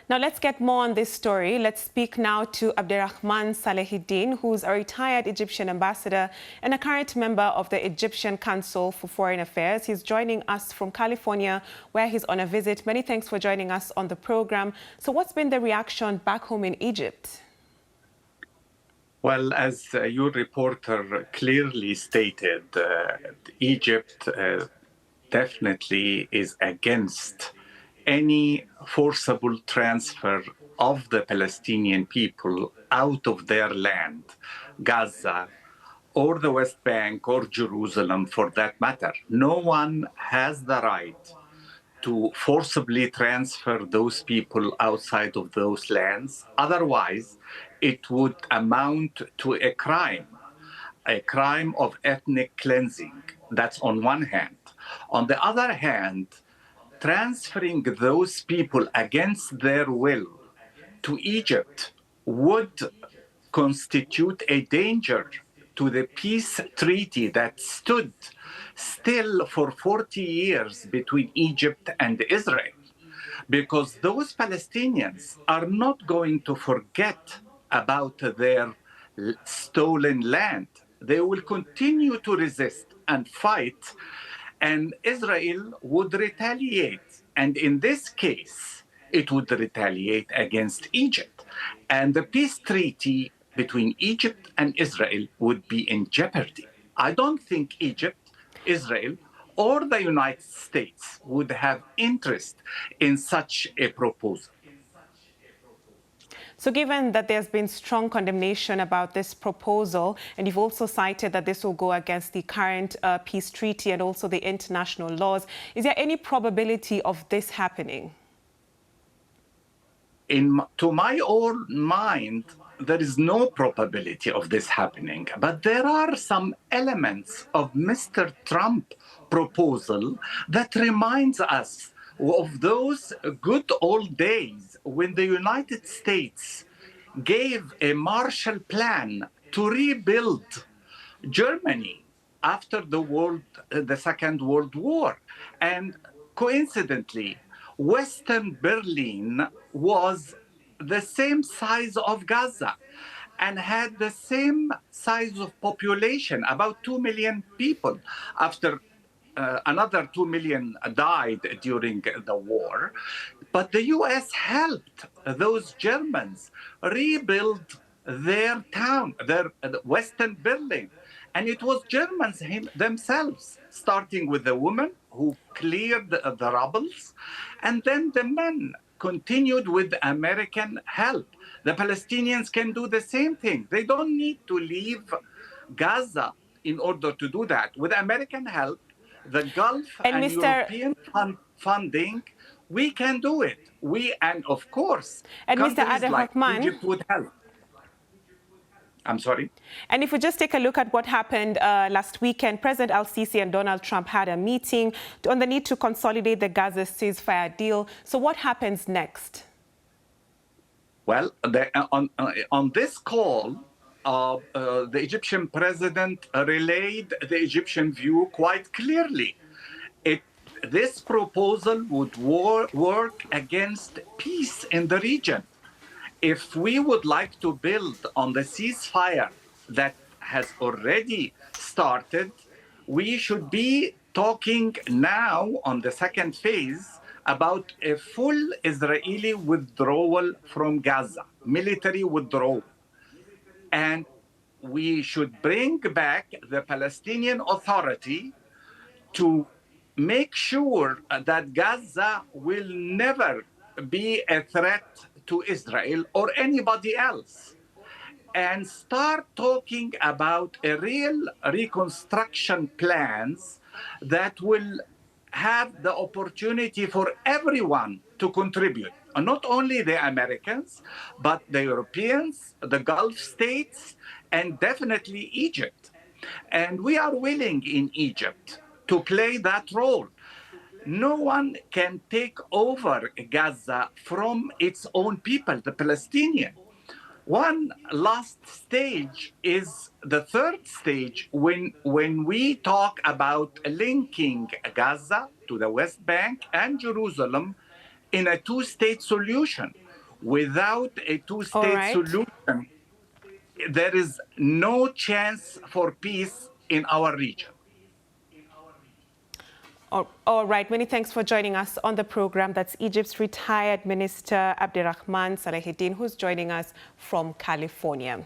Now let's get more on this story. Let's speak now to Abderahman Salaheldin, who's a retired Egyptian ambassador and a current member of the Egyptian Council for Foreign Affairs. He's joining us from California, where he's on a visit. Many thanks for joining us on the program. So what's been the reaction back home in Egypt? Well, as your reporter clearly stated, Egypt definitely is against any forcible transfer of the Palestinian people out of their land, Gaza, or the West Bank, or Jerusalem for that matter. No one has the right to forcibly transfer those people outside of those lands. Otherwise, it would amount to a crime of ethnic cleansing. That's on one hand. On the other hand, transferring those people against their will to Egypt would constitute a danger to the peace treaty that stood still for 40 years between Egypt and Israel, because those Palestinians are not going to forget about their stolen land. They will continue to resist and fight, and Israel would retaliate. And in this case, it would retaliate against Egypt. And the peace treaty between Egypt and Israel would be in jeopardy. I don't think Egypt, Israel, or the United States would have interest in such a proposal. So given that there's been strong condemnation about this proposal, and you've also cited that this will go against the current peace treaty and also the international laws, is there any probability of this happening? To my own mind, there is no probability of this happening. But there are some elements of Mr. Trump's proposal that reminds us of those good old days when the United States gave a Marshall Plan to rebuild Germany after the Second World War. And coincidentally, Western Berlin was the same size of Gaza and had the same size of population, about 2 million people. After another 2 million died during the war. But the US helped those Germans rebuild their town, their Western Berlin. And it was Germans themselves, starting with the women who cleared the rubbles, and then the men continued with American help. The Palestinians can do the same thing. They don't need to leave Gaza in order to do that. With American help, the Gulf and European funding, we can do it. And of course, countries like Egypt would help. I'm sorry? And if we just take a look at what happened last weekend, President al-Sisi and Donald Trump had a meeting on the need to consolidate the Gaza ceasefire deal. So what happens next? Well, on this call, the Egyptian president relayed the Egyptian view quite clearly. This proposal would work against peace in the region. If we would like to build on the ceasefire that has already started, we should be talking now on the second phase about a full Israeli withdrawal from Gaza, military withdrawal. And we should bring back the Palestinian Authority to make sure that Gaza will never be a threat to Israel or anybody else, and start talking about a real reconstruction plans that will have the opportunity for everyone to contribute. And not only the Americans, but the Europeans, the Gulf states, and definitely Egypt. And we are willing in Egypt to play that role. No one can take over Gaza from its own people, the Palestinian. One last stage is the third stage when we talk about linking Gaza to the West Bank and Jerusalem in a two-state solution. Without a two-state right. solution, there is no chance for peace in our region. All right. Many thanks for joining us on the program. That's Egypt's retired Minister Abderahman Salaheldin, who's joining us from California.